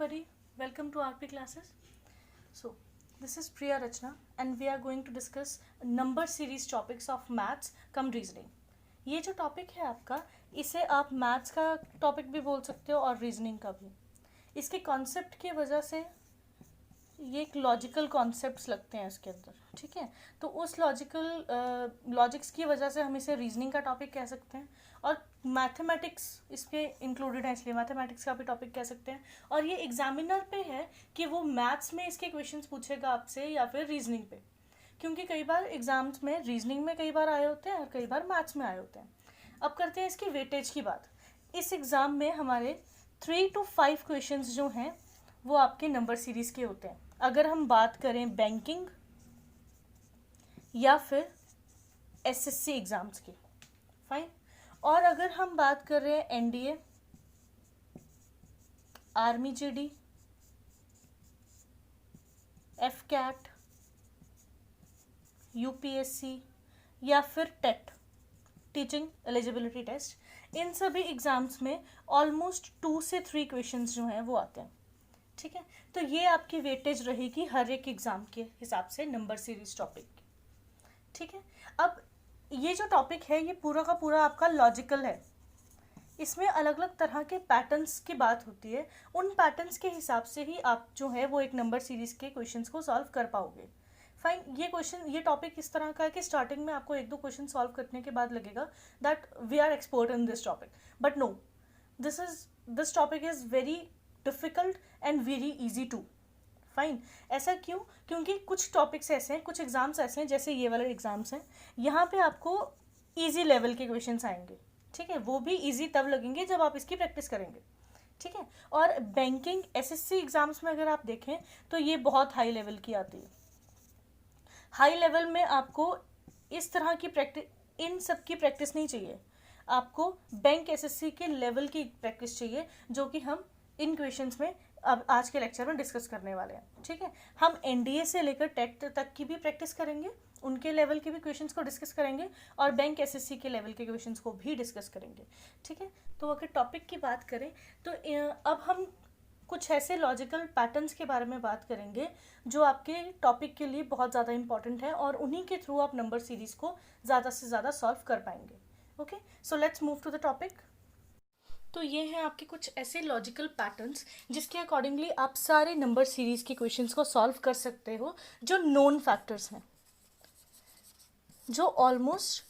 everybody, welcome to RP classes. So, this is Priya Rachna and we are going to discuss number series topics of maths cum reasoning. ये जो topic है आपका, इसे आप maths का topic भी बोल सकते हो और रीजनिंग का भी. इसके कॉन्सेप्ट की वजह से ये एक लॉजिकल कॉन्सेप्ट्स लगते हैं इसके अंदर, ठीक है. तो उस लॉजिक्स की वजह से हम इसे रीजनिंग का टॉपिक कह सकते हैं और मैथमेटिक्स इसके इंक्लूडेड है, इसलिए मैथमेटिक्स का भी टॉपिक कह सकते हैं. और ये एग्जामिनर पे है कि वो मैथ्स में इसके क्वेश्चंस पूछेगा आपसे या फिर रीजनिंग पे, क्योंकि कई बार एग्जाम्स में रीजनिंग में कई बार आए होते हैं और कई बार मैथ्स में आए होते हैं. अब करते हैं इसकी वेटेज की बात. इस एग्ज़ाम में हमारे 3 to 5 क्वेश्चंस जो हैं वो आपके नंबर सीरीज़ के होते हैं. अगर हम बात करें बैंकिंग या फिर एसएससी एग्ज़ाम्स की, फाइन. और अगर हम बात कर रहे हैं NDA, army GD, AFCAT, UPSC या फिर टेट, टीचिंग एलिजिबिलिटी टेस्ट, इन सभी एग्ज़ाम्स में ऑलमोस्ट 2 से 3 क्वेश्चंस जो हैं वो आते हैं, ठीक है. तो ये आपकी वेटेज रहेगी हर एक एग्ज़ाम के हिसाब से नंबर सीरीज टॉपिक की, ठीक है. अब ये जो टॉपिक है ये पूरा का पूरा आपका लॉजिकल है. इसमें अलग अलग तरह के पैटर्न्स की बात होती है. उन पैटर्न्स के हिसाब से ही आप जो है वो एक नंबर सीरीज के क्वेश्चंस को सॉल्व कर पाओगे. फाइन. ये टॉपिक इस तरह का है कि स्टार्टिंग में आपको 1-2 क्वेश्चन सॉल्व करने के बाद लगेगा that we are expert in this topic, but no, this topic is very difficult and very easy too. Fine. ऐसा क्यों? क्योंकि कुछ टॉपिक्स ऐसे हैं, कुछ एग्जाम्स ऐसे हैं, जैसे ये वाले एग्जाम्स हैं, यहाँ पे आपको ईजी लेवल के क्वेश्चंस आएंगे, ठीक है. वो भी ईजी तब लगेंगे जब आप इसकी प्रैक्टिस करेंगे, ठीक है. और बैंकिंग एसएससी एग्जाम्स में अगर आप देखें तो ये बहुत हाई लेवल की आती है. हाई लेवल में आपको इस तरह की प्रैक्टिस, इन सब की प्रैक्टिस नहीं चाहिए. आपको बैंक एसएससी के लेवल की प्रैक्टिस चाहिए, जो कि हम इन क्वेश्चंस में अब आज के लेक्चर में डिस्कस करने वाले हैं, ठीक है. हम एनडीए से लेकर टेट तक की भी प्रैक्टिस करेंगे, उनके लेवल के भी क्वेश्चंस को डिस्कस करेंगे और बैंक एसएससी के लेवल के क्वेश्चंस को भी डिस्कस करेंगे, ठीक है. तो अगर टॉपिक की बात करें तो अब हम कुछ ऐसे लॉजिकल पैटर्न्स के बारे में बात करेंगे जो आपके टॉपिक के लिए बहुत ज़्यादा इंपॉर्टेंट है और उन्हीं के थ्रू आप नंबर सीरीज़ को ज़्यादा से ज़्यादा सॉल्व कर पाएंगे. Okay, so let's move to the topic. तो ये हैं आपके कुछ ऐसे लॉजिकल पैटर्न्स जिसके अकॉर्डिंगली आप सारे नंबर सीरीज़ के क्वेश्चंस को सॉल्व कर सकते हो, जो नोन फैक्टर्स हैं, जो ऑलमोस्ट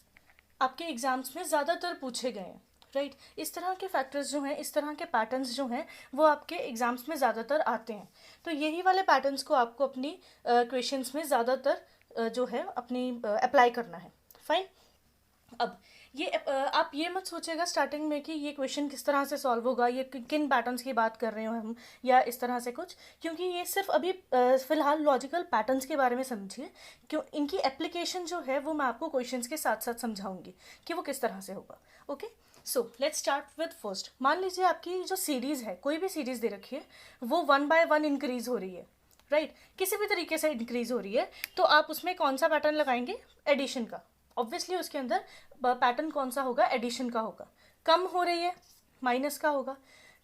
आपके एग्जाम्स में ज़्यादातर पूछे गए हैं, राइट. इस तरह के फैक्टर्स जो हैं, इस तरह के पैटर्न्स जो हैं वो आपके एग्जाम्स में ज़्यादातर आते हैं. तो यही वाले पैटर्न्स को आपको अपनी क्वेश्चंस में ज़्यादातर जो है अपनी अप्लाई करना है. फाइन. अब ये आप ये मत सोचेगा स्टार्टिंग में कि ये क्वेश्चन किस तरह से सॉल्व होगा, ये किन पैटर्न्स की बात कर रहे हो हम, या इस तरह से कुछ, क्योंकि ये सिर्फ अभी फ़िलहाल लॉजिकल पैटर्न्स के बारे में समझिए. क्यों इनकी एप्लीकेशन जो है वो मैं आपको क्वेश्चंस के साथ साथ समझाऊंगी कि वो किस तरह से होगा. Okay, so let's start with first. मान लीजिए आपकी जो सीरीज़ है, कोई भी सीरीज़ दे रखी है, वो 1 by 1 इंक्रीज़ हो रही है, राइट. किसी भी तरीके से इंक्रीज़ हो रही है, तो आप उसमें कौन सा पैटर्न लगाएंगे? एडिशन का. ऑब्वियसली उसके अंदर पैटर्न कौन सा होगा? एडिशन का होगा. कम हो रही है, माइनस का होगा.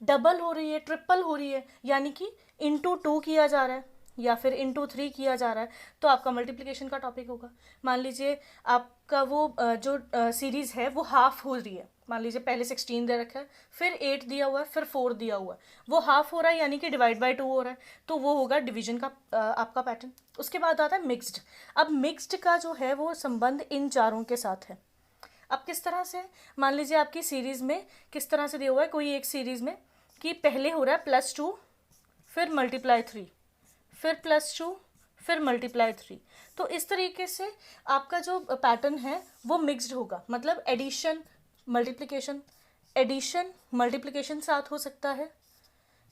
डबल हो रही है, ट्रिपल हो रही है, यानी कि इंटू 2 किया जा रहा है या फिर इंटू 3 किया जा रहा है, तो आपका मल्टीप्लिकेशन का टॉपिक होगा. मान लीजिए आपका वो जो सीरीज़ है वो हाफ हो रही है. मान लीजिए पहले 16 दे रखा है, फिर 8 दिया हुआ है, फिर 4 दिया हुआ है, वो हाफ हो रहा है यानी कि डिवाइड बाय 2 हो रहा है, तो वो होगा डिवीजन का आपका पैटर्न. उसके बाद आता है मिक्स्ड. अब मिक्स्ड का जो है वो संबंध इन चारों के साथ है. अब किस तरह से? मान लीजिए आपकी सीरीज़ में किस तरह से दिया हुआ है, कोई एक सीरीज़ में कि पहले हो रहा है +2, फिर ×3, फिर +2, फिर ×3. तो इस तरीके से आपका जो पैटर्न है वो मिक्स्ड होगा. मतलब एडिशन मल्टीप्लिकेशन, एडिशन मल्टीप्लिकेशन साथ हो सकता है,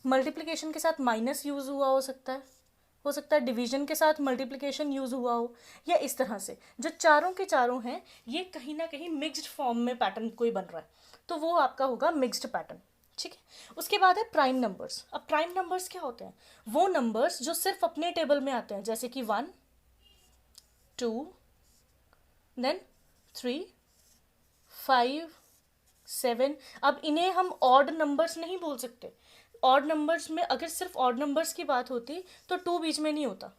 मल्टीप्लिकेशन के साथ माइनस यूज़ हुआ हो सकता है डिवीजन के साथ मल्टीप्लिकेशन यूज़ हुआ हो, या इस तरह से जो चारों के चारों हैं ये कहीं ना कहीं मिक्स्ड फॉर्म में पैटर्न कोई बन रहा है, तो वो आपका होगा मिक्स्ड पैटर्न, ठीक है. उसके बाद है प्राइम नंबर्स. अब प्राइम नंबर्स क्या होते हैं? वो नंबर्स जो सिर्फ अपने टेबल में आते हैं, जैसे कि 1, 2, देन 3, 5, 7. अब इन्हें हम ऑड नंबर्स नहीं बोल सकते. ऑड नंबर्स में अगर सिर्फ ऑड नंबर्स की बात होती तो 2 बीच में नहीं होता,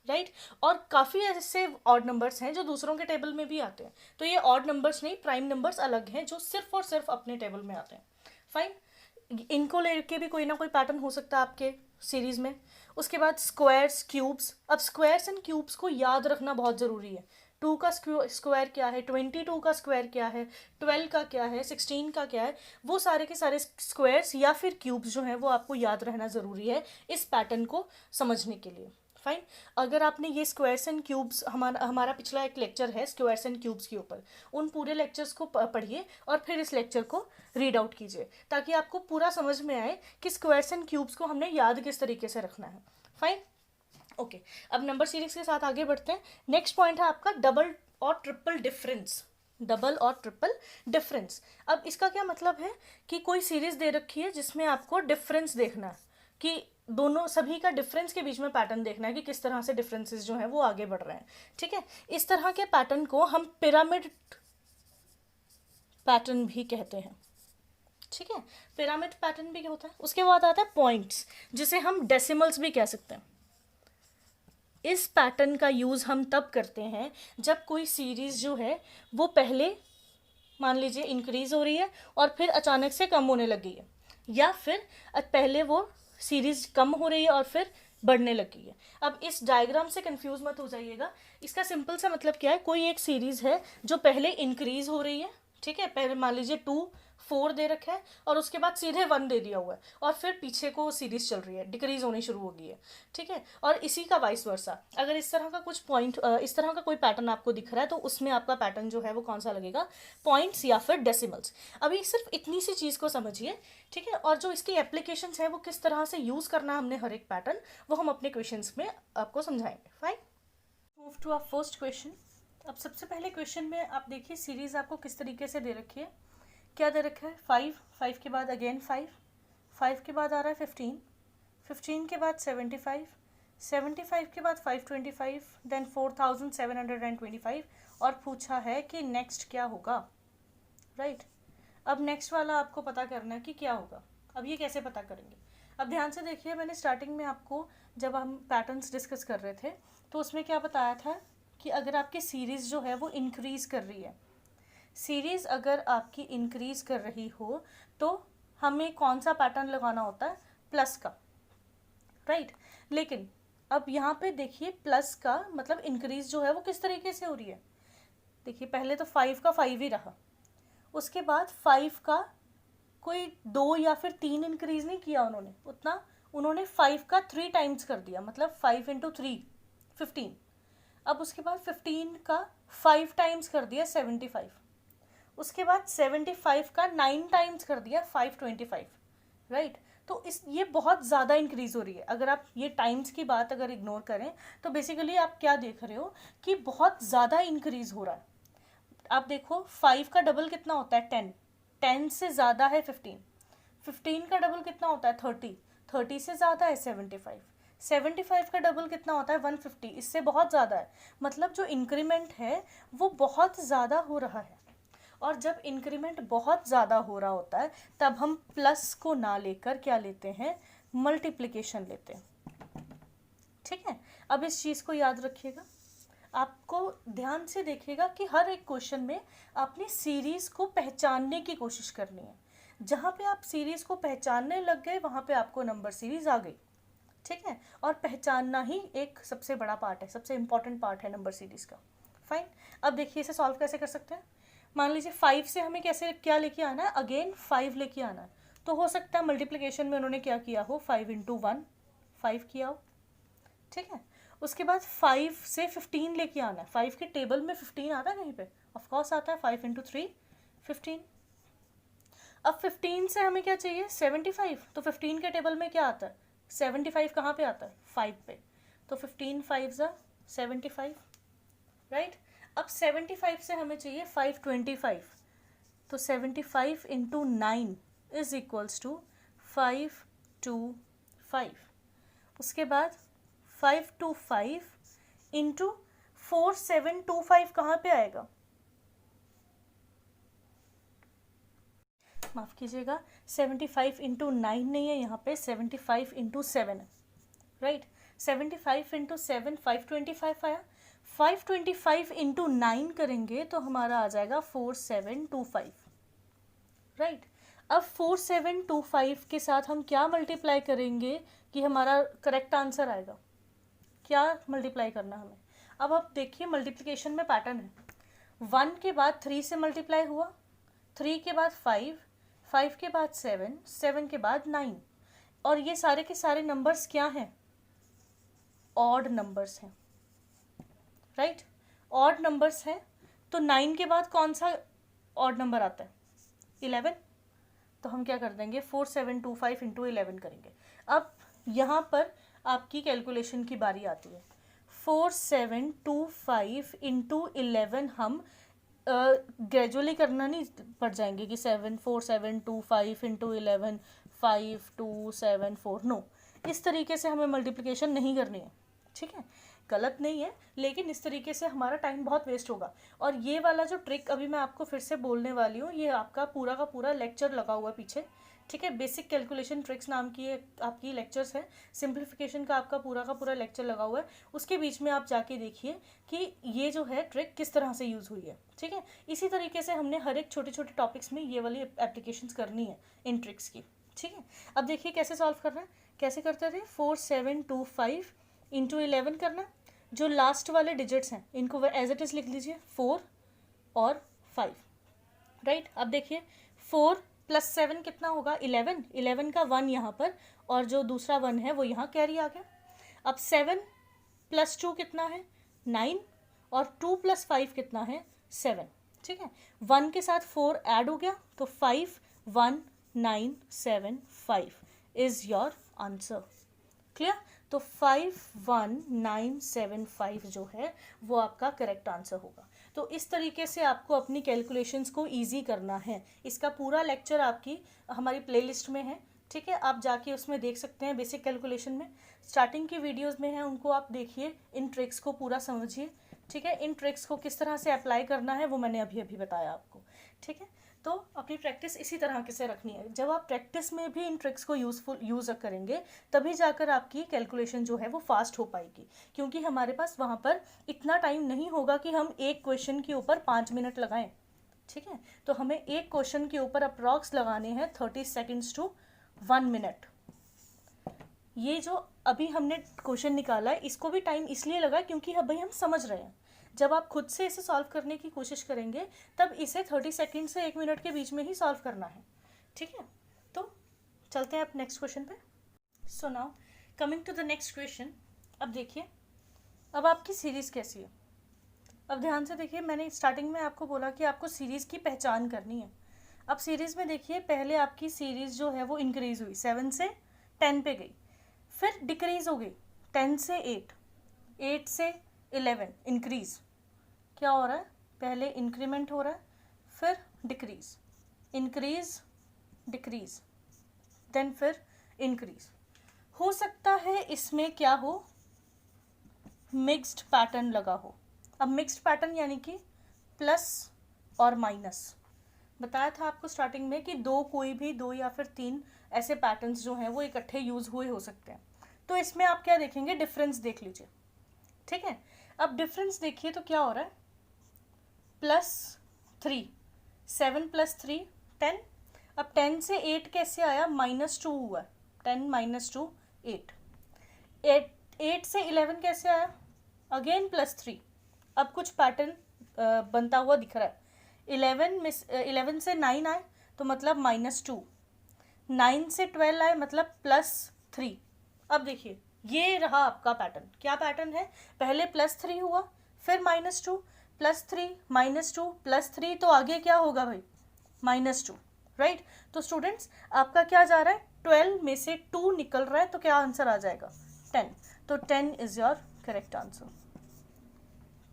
राइट और काफ़ी ऐसे ऑड नंबर्स हैं जो दूसरों के टेबल में भी आते हैं, तो ये ऑड नंबर्स नहीं, प्राइम नंबर्स अलग हैं जो सिर्फ और सिर्फ अपने टेबल में आते हैं। फाइन, इनको लेके भी कोई ना कोई पैटर्न हो सकता है आपके सीरीज में। उसके बाद स्क्वायर्स, क्यूब्स। अब स्क्वायर्स एंड क्यूब्स को याद रखना बहुत ज़रूरी है। 2 का स्क्वायर क्या है, 22 का स्क्वायर क्या है, 12 का क्या है, 16 का क्या है, वो सारे के सारे स्क्वायर्स या फिर क्यूब्स जो हैं वो आपको याद रहना ज़रूरी है इस पैटर्न को समझने के लिए। फाइन, अगर आपने ये स्क्वायर्स एंड क्यूब्स, हमारा पिछला एक लेक्चर है स्क्वायर्स एंड क्यूब्स के ऊपर, उन पूरे लेक्चर्स को पढ़िए और फिर इस लेक्चर को रीड आउट कीजिए ताकि आपको पूरा समझ में आए कि स्क्वायर्स एंड क्यूब्स को हमने याद किस तरीके से रखना है। फाइन, ओके अब नंबर सीरीज के साथ आगे बढ़ते हैं। नेक्स्ट पॉइंट है आपका डबल और ट्रिपल डिफरेंस। डबल और ट्रिपल डिफरेंस, अब इसका क्या मतलब है कि कोई सीरीज दे रखी है जिसमें आपको डिफरेंस देखना है कि दोनों सभी का डिफरेंस के बीच में पैटर्न देखना है कि किस तरह से डिफरेंसेस जो हैं वो आगे बढ़ रहे हैं। ठीक है, इस तरह के पैटर्न को हम पिरामिड पैटर्न भी कहते हैं। ठीक है, पिरामिड पैटर्न भी होता है। उसके बाद आता है पॉइंट्स, जिसे हम डेसिमल्स भी कह सकते हैं। इस पैटर्न का यूज़ हम तब करते हैं जब कोई सीरीज जो है वो पहले मान लीजिए इंक्रीज हो रही है और फिर अचानक से कम होने लगी है, या फिर पहले वो सीरीज कम हो रही है और फिर बढ़ने लगी है। अब इस डायग्राम से कंफ्यूज मत हो जाइएगा, इसका सिंपल सा मतलब क्या है, कोई एक सीरीज है जो पहले इंक्रीज हो रही है, ठीक है, पहले मान लीजिए 2 4 दे रखा है और उसके बाद सीधे 1 दे दिया हुआ है और फिर पीछे को सीरीज चल रही है, डिक्रीज होनी शुरू हो गई है। ठीक है, और इसी का वाइस वर्सा, अगर इस तरह का कुछ पॉइंट, इस तरह का कोई पैटर्न आपको दिख रहा है तो उसमें आपका पैटर्न जो है वो कौन सा लगेगा, पॉइंट्स या फिर डेसिमल्स। अभी सिर्फ इतनी सी चीज़ को समझिए, ठीक है, और जो इसकी एप्लीकेशंस है वो किस तरह से यूज़ करना हमने हर एक पैटर्न, वो हम अपने क्वेश्चंस में आपको समझाएंगे। Fine, move to our first question. अब सबसे पहले क्वेश्चन में आप देखिए सीरीज आपको किस तरीके से दे रखी है। क्या दे रखा है, 5 के बाद अगेन 5 के बाद आ रहा है 15 के बाद 75 के बाद 525, देन 4725, और पूछा है कि नेक्स्ट क्या होगा, राइट। अब नेक्स्ट वाला आपको पता करना है कि क्या होगा। अब ये कैसे पता करेंगे, अब ध्यान से देखिए, मैंने स्टार्टिंग में आपको जब हम पैटर्न्स डिस्कस कर रहे थे तो उसमें क्या बताया था कि अगर आपकी सीरीज़ जो है वो इंक्रीज़ कर रही है, सीरीज़ अगर आपकी इंक्रीज कर रही हो तो हमें कौन सा पैटर्न लगाना होता है, प्लस का, राइट। लेकिन अब यहाँ पे देखिए प्लस का मतलब इंक्रीज जो है वो किस तरीके से हो रही है। देखिए पहले तो 5 का 5 ही रहा, उसके बाद 5 का कोई 2 या फिर 3 इंक्रीज नहीं किया उन्होंने, उतना उन्होंने 5 का 3 टाइम्स कर दिया, मतलब 5 × 3 15। अब उसके बाद 15 का 5 टाइम्स कर दिया 75, उसके बाद 75 का 9 टाइम्स कर दिया 525, राइट। तो इस ये बहुत ज़्यादा इंक्रीज हो रही है। अगर आप ये टाइम्स की बात अगर इग्नोर करें तो बेसिकली आप क्या देख रहे हो कि बहुत ज़्यादा इंक्रीज हो रहा है। आप देखो 5 का डबल कितना होता है 10, 10 से ज़्यादा है 15, 15 का डबल कितना होता है 30, 30 से ज़्यादा है 75, 75 का डबल कितना होता है 150, इससे बहुत ज़्यादा है। मतलब जो इंक्रीमेंट है वो बहुत ज़्यादा हो रहा है, और जब इंक्रीमेंट बहुत ज़्यादा हो रहा होता है तब हम प्लस को ना लेकर क्या लेते हैं, मल्टीप्लिकेशन लेते हैं। ठीक है, अब इस चीज़ को याद रखिएगा, आपको ध्यान से देखिएगा कि हर एक क्वेश्चन में आपने सीरीज़ को पहचानने की कोशिश करनी है। जहाँ पे आप सीरीज़ को पहचानने लग गए वहाँ पे आपको नंबर सीरीज़ आ गई। ठीक है, और पहचानना ही एक सबसे बड़ा पार्ट है, सबसे इंपॉर्टेंट पार्ट है नंबर सीरीज़ का। फाइन, अब देखिए इसे सॉल्व कैसे कर सकते हैं। मान लीजिए 5 से हमें कैसे क्या लेके आना है, अगेन 5 लेके आना है। तो हो सकता है मल्टीप्लिकेशन में उन्होंने क्या किया हो, 5 × 1 5 किया हो। ठीक है, उसके बाद 5 से 15 लेके आना है। 5 के टेबल में 15 आता है कहीं पे, ऑफ कोर्स आता है, 5 × 3 15। अब 15 से हमें क्या चाहिए, 75, तो 15 के टेबल में क्या आता है, 75 कहाँ पे आता है, 5 पे, तो 15 5 × 75, राइट। अब 75 से हमें चाहिए 525, तो 75 × 9 इज इक्वल्स टू 525। उसके बाद 525 × 4725 कहाँ पे आएगा, माफ़ कीजिएगा, 75 इंटू 9 नहीं है यहाँ पे, 75 इंटू 7 है, राइट। 75 इंटू 7 525 आया। 525 इंटू 9 करेंगे तो हमारा आ जाएगा 4725, राइट। अब 4725 के साथ हम क्या मल्टीप्लाई करेंगे कि हमारा करेक्ट आंसर आएगा, क्या मल्टीप्लाई करना हमें। अब आप देखिए मल्टीप्लिकेशन में पैटर्न है, 1 के बाद 3 से मल्टीप्लाई हुआ, 3 के बाद 5, 5 के बाद 7, 7 के बाद 9, और ये सारे के सारे नंबर्स क्या हैं, ऑड नंबर्स हैं, राइट। ऑड नंबर्स हैं तो 9 के बाद कौन सा ऑड नंबर आता है, 11। तो हम क्या कर देंगे, 4725 इंटू 11 करेंगे। अब यहाँ पर आपकी कैलकुलेशन की बारी आती है। 4725 इंटू 11 हम ग्रेजुअली करना नहीं पड़ जाएंगे कि 4725 इंटू 11 5274, नो, इस तरीके से हमें मल्टीप्लिकेशन नहीं करनी है, ठीक है। गलत नहीं है, लेकिन इस तरीके से हमारा टाइम बहुत वेस्ट होगा। और ये वाला जो ट्रिक अभी मैं आपको फिर से बोलने वाली हूँ, ये आपका पूरा का पूरा लेक्चर लगा हुआ है पीछे, ठीक है। बेसिक कैलकुलेशन ट्रिक्स नाम की आपकी लेक्चर्स है, सिंप्लीफिकेशन का आपका पूरा लेक्चर लगा हुआ है, उसके बीच में आप जाके देखिए कि ये जो है ट्रिक किस तरह से यूज़ हुई है, ठीक है। इसी तरीके से हमने हर एक छोटे छोटे टॉपिक्स में ये वाली एप्लीकेशंस करनी है इन ट्रिक्स की, ठीक है। अब देखिए कैसे सॉल्व करना है, कैसे करते थे, 4725 इंटू 11 करना, जो लास्ट वाले डिजिट्स हैं इनको एज इट इज़ लिख लीजिए, 4 और 5, राइट। अब देखिए 4 प्लस 7 कितना होगा, 11, 11 का 1 यहाँ पर, और जो दूसरा 1 है वो यहाँ कैरी आ गया। अब 7 प्लस 2 कितना है, 9, और 2 प्लस 5 कितना है, 7, ठीक है। 1 के साथ 4 ऐड हो गया तो 51975 इज़ योर आंसर, क्लियर। तो 51975 जो है वो आपका करेक्ट आंसर होगा। तो इस तरीके से आपको अपनी कैलकुलेशंस को इजी करना है। इसका पूरा लेक्चर आपकी हमारी प्लेलिस्ट में है, ठीक है, आप जाके उसमें देख सकते हैं। बेसिक कैलकुलेशन में स्टार्टिंग की वीडियोस में है, उनको आप देखिए, इन ट्रिक्स को पूरा समझिए, ठीक है। इन ट्रिक्स को किस तरह से अप्लाई करना है वो मैंने अभी बताया आपको, ठीक है। तो अपनी प्रैक्टिस इसी तरह से रखनी है। जब आप प्रैक्टिस में भी इन ट्रिक्स को यूज़ करेंगे तभी जाकर आपकी कैलकुलेशन जो है वो फास्ट हो पाएगी, क्योंकि हमारे पास वहाँ पर इतना टाइम नहीं होगा कि हम एक क्वेश्चन के ऊपर 5 मिनट लगाएं, ठीक है। तो हमें एक क्वेश्चन के ऊपर अप्रॉक्स लगाने हैं 30 सेकेंड्स टू 1 मिनट। ये जो अभी हमने क्वेश्चन निकाला है इसको भी टाइम इसलिए लगा क्योंकि अभी हम समझ रहे हैं। जब आप खुद से इसे सॉल्व करने की कोशिश करेंगे तब इसे 30 सेकेंड से 1 मिनट के बीच में ही सॉल्व करना है, ठीक है। तो चलते हैं अब नेक्स्ट क्वेश्चन पे। So now coming to the next question. अब देखिए अब आपकी सीरीज़ कैसी है। अब ध्यान से देखिए, मैंने स्टार्टिंग में आपको बोला कि आपको सीरीज़ की पहचान करनी है। अब सीरीज़ में देखिए पहले आपकी सीरीज़ जो है वो इंक्रीज़ हुई, 7 से 10 पे गई, फिर डिक्रीज़ हो गई 10 से 8, 8 से 11, इंक्रीज़। क्या हो रहा है, पहले इंक्रीमेंट हो रहा है, फिर डिक्रीज़, इंक्रीज़ डिक्रीज़, देन फिर इंक्रीज़। हो सकता है इसमें क्या हो, मिक्स्ड पैटर्न लगा हो। अब मिक्स्ड पैटर्न यानी कि प्लस और माइनस। बताया था आपको स्टार्टिंग में कि कोई भी दो या फिर 3 ऐसे पैटर्न्स जो हैं वो इकट्ठे यूज़ हुए हो सकते हैं। तो इसमें आप क्या देखेंगे, डिफरेंस देख लीजिए, ठीक है। अब डिफरेंस देखिए तो क्या हो रहा है, +3, 7 + 3 10। अब 10 से 8 कैसे आया, -2 हुआ, 10 - 2 8। 8 से 11 कैसे आया, अगेन +3। अब कुछ पैटर्न बनता हुआ दिख रहा है। 11 से 9 आए तो मतलब -2, 9 से 12 आए मतलब +3। अब देखिए ये रहा आपका पैटर्न। क्या पैटर्न है, पहले +3 हुआ, फिर -2, +3 -2 +3, तो आगे क्या होगा भाई, -2, राइट। तो स्टूडेंट्स आपका क्या जा रहा है, 12 में से 2 निकल रहा है, तो क्या आंसर आ जाएगा, 10। तो 10 इज योर करेक्ट आंसर,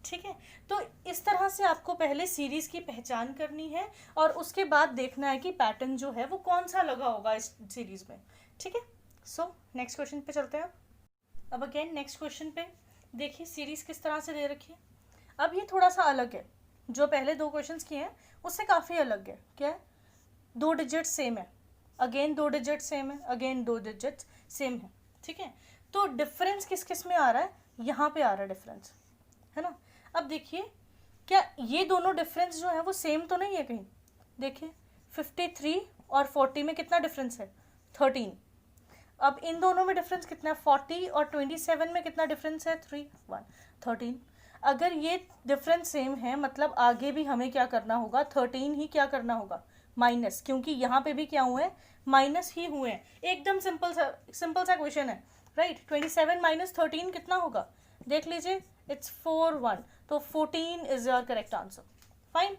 ठीक है। तो इस तरह से आपको पहले सीरीज की पहचान करनी है और उसके बाद देखना है कि पैटर्न जो है वो कौन सा लगा होगा इस सीरीज में, ठीक है। सो नेक्स्ट क्वेश्चन पे चलते हैं। अब अगेन नेक्स्ट क्वेश्चन पे देखिए सीरीज किस तरह से दे रखी है। अब ये थोड़ा सा अलग है, जो पहले 2 क्वेश्चंस किए हैं उससे काफ़ी अलग है। क्या है, दो डिजिट सेम है, अगेन दो डिजिट सेम है, अगेन दो डिजिट सेम है, ठीक है। तो डिफरेंस किस किस में आ रहा है, यहाँ पे आ रहा है डिफरेंस, है ना। अब देखिए क्या ये दोनों डिफरेंस जो है वो सेम तो नहीं है कहीं, देखिए 53 और 40 में कितना डिफरेंस है, 13। अब इन दोनों में डिफरेंस कितना है, 40 और 27 में कितना डिफरेंस है, 3 1 13। अगर ये डिफरेंस सेम है मतलब आगे भी हमें क्या करना होगा, 13 ही क्या करना होगा, माइनस, क्योंकि यहाँ पे भी क्या हुए हैं, माइनस ही हुए हैं। एकदम सिंपल सा क्वेश्चन है, राइट। 27 माइनस 13 कितना होगा, देख लीजिए, इट्स 4 1, तो 14 is your correct answer. Fine.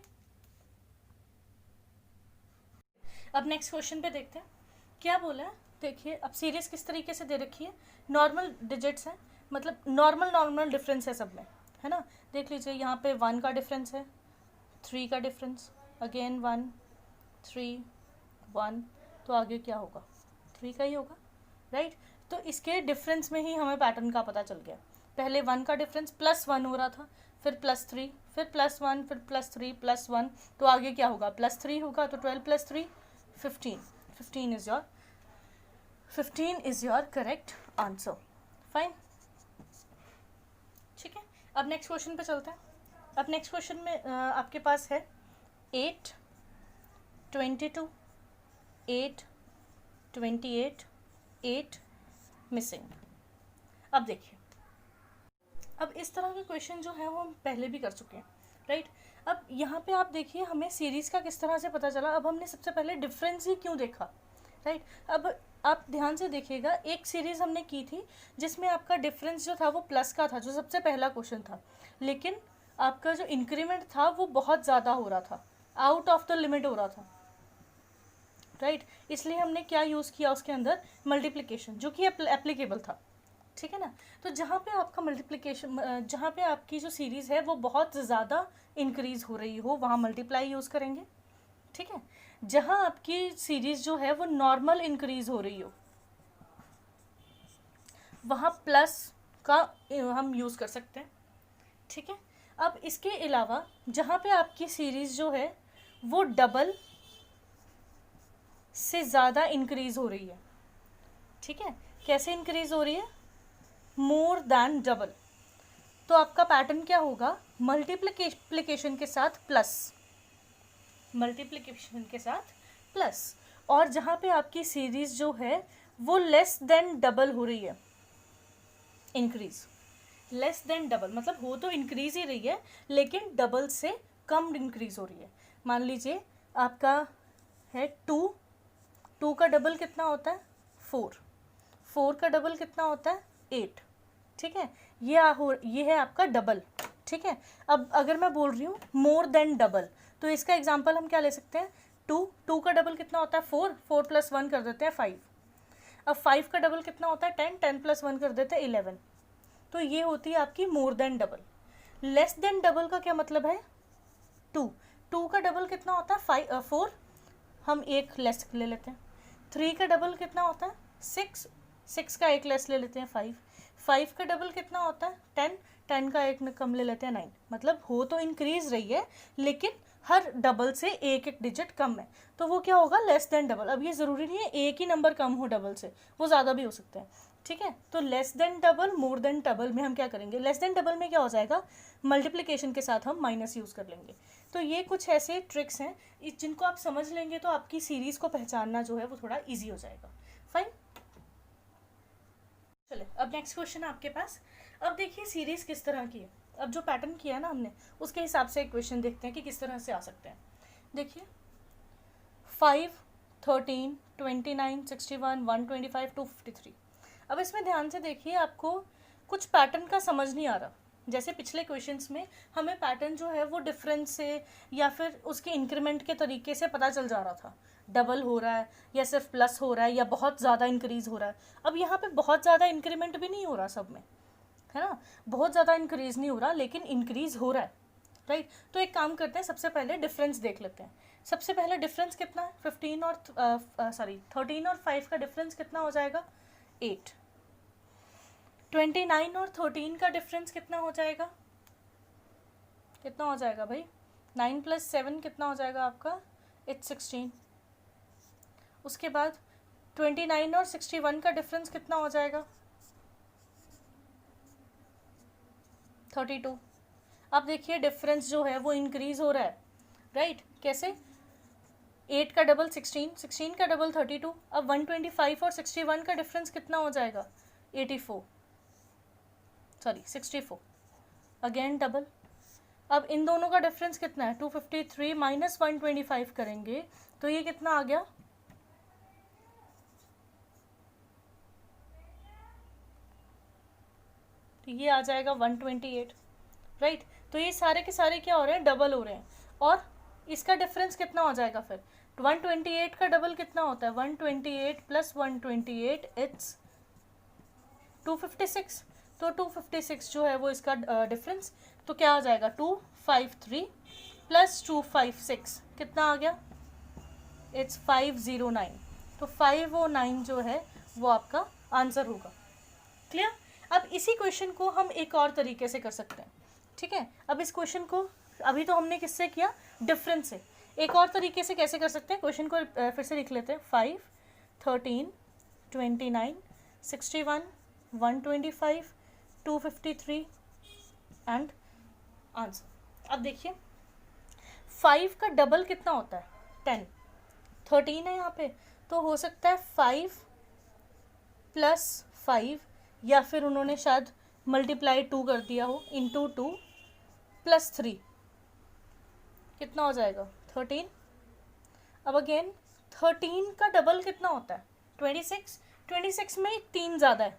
अब नेक्स्ट क्वेश्चन पे देखते हैं क्या बोला है। देखिए अब सीरीज किस तरीके से दे रखी है, नॉर्मल डिजिट्स है, मतलब नॉर्मल डिफरेंस है सब में, है ना। देख लीजिए यहाँ पे 1 का डिफरेंस है, 3 का डिफरेंस, अगेन 1 3 1, तो आगे क्या होगा, 3 का ही होगा, राइट। तो इसके डिफरेंस में ही हमें पैटर्न का पता चल गया। पहले 1 का डिफरेंस +1 हो रहा था, फिर +3, फिर +1, फिर +3 +1, तो आगे क्या होगा, +3 होगा, तो 12 + 3 15, 15 is your correct answer. Fine, ठीक है। अब नेक्स्ट क्वेश्चन पे चलते हैं। अब नेक्स्ट क्वेश्चन में आपके पास है 8 22 8 28 8 मिसिंग। अब देखिए, अब इस तरह के क्वेश्चन जो है वो हम पहले भी कर चुके हैं, राइट। अब यहाँ पे आप देखिए हमें सीरीज का किस तरह से पता चला। अब हमने सबसे पहले डिफरेंस ही क्यों देखा, राइट। अब आप ध्यान से देखिएगा, एक सीरीज हमने की थी जिसमें आपका डिफरेंस जो था वो प्लस का था, जो सबसे पहला क्वेश्चन था, लेकिन आपका जो इंक्रीमेंट था वो बहुत ज़्यादा हो रहा था, आउट ऑफ द लिमिट हो रहा था, राइट। इसलिए हमने क्या यूज़ किया उसके अंदर, मल्टीप्लिकेशन, जो कि एप्लीकेबल था, ठीक है ना। तो जहाँ पे आपका मल्टीप्लिकेशन, जहाँ पे आपकी जो सीरीज़ है वो बहुत ज़्यादा इंक्रीज़ हो रही हो, वहाँ मल्टीप्लाई यूज़ करेंगे, ठीक है। जहाँ आपकी सीरीज़ जो है वो नॉर्मल इंक्रीज़ हो रही हो, वहाँ प्लस का हम यूज़ कर सकते हैं, ठीक है। अब इसके अलावा जहाँ पे आपकी सीरीज़ जो है वो डबल से ज़्यादा इंक्रीज़ हो रही है, ठीक है। कैसे इंक्रीज़ हो रही है, मोर दैन डबल, तो आपका पैटर्न क्या होगा, मल्टीप्लिकेशन के साथ प्लस, मल्टीप्लिकेशन के साथ प्लस। और जहाँ पे आपकी सीरीज़ जो है वो लेस देन डबल हो रही है, इंक्रीज लेस देन डबल, मतलब हो तो इंक्रीज ही रही है लेकिन डबल से कम इंक्रीज हो रही है। मान लीजिए आपका है 2, 2 का डबल कितना होता है, 4, 4 का डबल कितना होता है, 8, ठीक है। ये है आपका डबल, ठीक है। अब अगर मैं बोल रही हूँ मोर देन डबल, तो इसका एग्जांपल हम क्या ले सकते हैं, 2 का डबल कितना होता है, 4, 4 + 1 कर देते हैं 5। अब 5 का डबल कितना होता है, 10, 10 + 1 कर देते हैं 11। तो ये होती है आपकी more than double. Less than double का क्या मतलब है, 2, 2 का डबल कितना होता है, 4, हम एक लेस ले लेते हैं। 3 का डबल कितना होता है, 6, 6 का एक लेस ले लेते हैं 5, 5 का डबल कितना होता है, 10, 10 का एक कम ले लेते हैं 9। मतलब हो तो इंक्रीज रही है लेकिन हर डबल से एक एक डिजिट कम है, तो वो क्या होगा, लेस देन डबल। अब ये ज़रूरी नहीं है एक ही नंबर कम हो डबल से, वो ज़्यादा भी हो सकता है, ठीक है। तो less than double, more than double में हम क्या करेंगे, लेस देन डबल में क्या हो जाएगा, मल्टीप्लिकेशन के साथ हम माइनस यूज़ कर लेंगे। तो ये कुछ ऐसे ट्रिक्स हैं जिनको आप समझ लेंगे तो आपकी सीरीज़ को पहचानना जो है वो थोड़ा ईजी हो जाएगा। फाइन, चले अब नेक्स्ट क्वेश्चन है आपके पास। अब देखिए सीरीज़ किस तरह की है, अब जो पैटर्न किया है ना हमने उसके हिसाब से एक क्वेश्चन देखते हैं कि किस तरह से आ सकते हैं। देखिए 5 13 29 61 125 253। अब इसमें ध्यान से देखिए, आपको कुछ पैटर्न का समझ नहीं आ रहा। जैसे पिछले क्वेश्चंस में हमें पैटर्न जो है वो डिफरेंस से या फिर उसके इंक्रीमेंट के तरीके से पता चल जा रहा था, डबल हो रहा है या सिर्फ प्लस हो रहा है या बहुत ज़्यादा इंक्रीज़ हो रहा है। अब यहाँ पे बहुत ज़्यादा इंक्रीमेंट भी नहीं हो रहा सब में, है ना, बहुत ज़्यादा इंक्रीज़ नहीं हो रहा लेकिन इंक्रीज़ हो रहा है, राइट। तो एक काम करते हैं, सबसे पहले डिफरेंस देख लेते हैं। सबसे पहले डिफरेंस कितना है, 13 और 5 का डिफरेंस कितना हो जाएगा, 8। 29 और 13 का डिफरेंस कितना हो जाएगा, कितना हो जाएगा भाई, 9 + 7 कितना हो जाएगा आपका, इट्स 16, उसके बाद 29 और 61 का डिफरेंस कितना हो जाएगा? 32। अब देखिए डिफरेंस जो है वो इंक्रीज हो रहा है, राइट? कैसे? 8 का डबल 16, 16 का डबल 32। अब 125 और 61 का डिफरेंस कितना हो जाएगा? 64 अगेन डबल। अब इन दोनों का डिफरेंस कितना है? 253 माइनस 125 करेंगे तो ये कितना आ गया? तो ये आ जाएगा 128, राइट? तो ये सारे के सारे क्या हो रहे हैं? डबल हो रहे हैं। और इसका डिफरेंस कितना हो जाएगा फिर? 128 का डबल कितना होता है? 128 प्लस 128 इट्स 256। तो 256 जो है वो इसका डिफरेंस, तो क्या आ जाएगा? 253 प्लस 256 कितना आ गया? इट्स 509। तो 509 जो है वो आपका आंसर होगा। क्लियर? अब इसी क्वेश्चन को हम एक और तरीके से कर सकते हैं, ठीक है? अब इस क्वेश्चन को अभी तो हमने किससे किया? डिफरेंस से। एक और तरीके से कैसे कर सकते हैं? क्वेश्चन को फिर से लिख लेते हैं। 5, 13, 29, 61, 125, 253 एंड आंसर। अब देखिए 5 का डबल कितना होता है? 10। 13 है यहाँ पे, तो हो सकता है 5 प्लस 5, या फिर उन्होंने शायद मल्टीप्लाई 2 कर दिया हो, इंटू 2 प्लस 3 कितना हो जाएगा? 13। अब अगेन 13 का डबल कितना होता है? 26। 26 में 3 ज़्यादा है,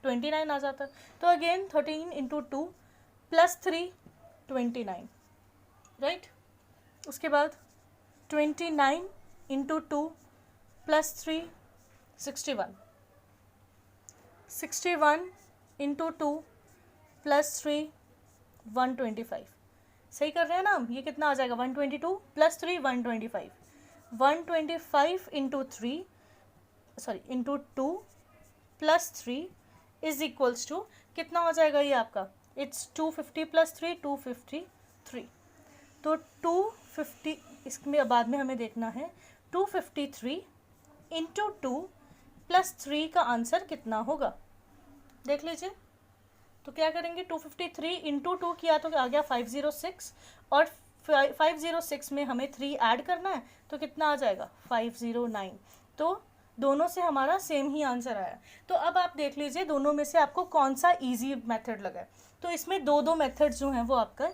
29 आ जाता है। तो अगेन 13 इंटू 2 प्लस 3 29, राइट? उसके बाद 29 इंटू 2 प्लस 3 61, 61 इंटू 2 प्लस 3 125। सही कर रहे हैं ना हम? ये कितना आ जाएगा? 122 plus 3 125। 125 into 3 into 2 plus 3 is equals to कितना हो जाएगा ये आपका? It's 250 plus 3 253। तो 250, इसमें बाद में हमें देखना है 253 इंटू 2 प्लस 3 का आंसर कितना होगा, देख लीजिए। तो क्या करेंगे? 253 इंटू 2 किया तो आ गया 506, और 506 में हमें 3 ऐड करना है तो कितना आ जाएगा? 509। तो दोनों से हमारा सेम ही आंसर आया। तो अब आप देख लीजिए दोनों में से आपको कौन सा इजी मेथड लगा है। तो इसमें दो मेथड्स जो हैं वो आपका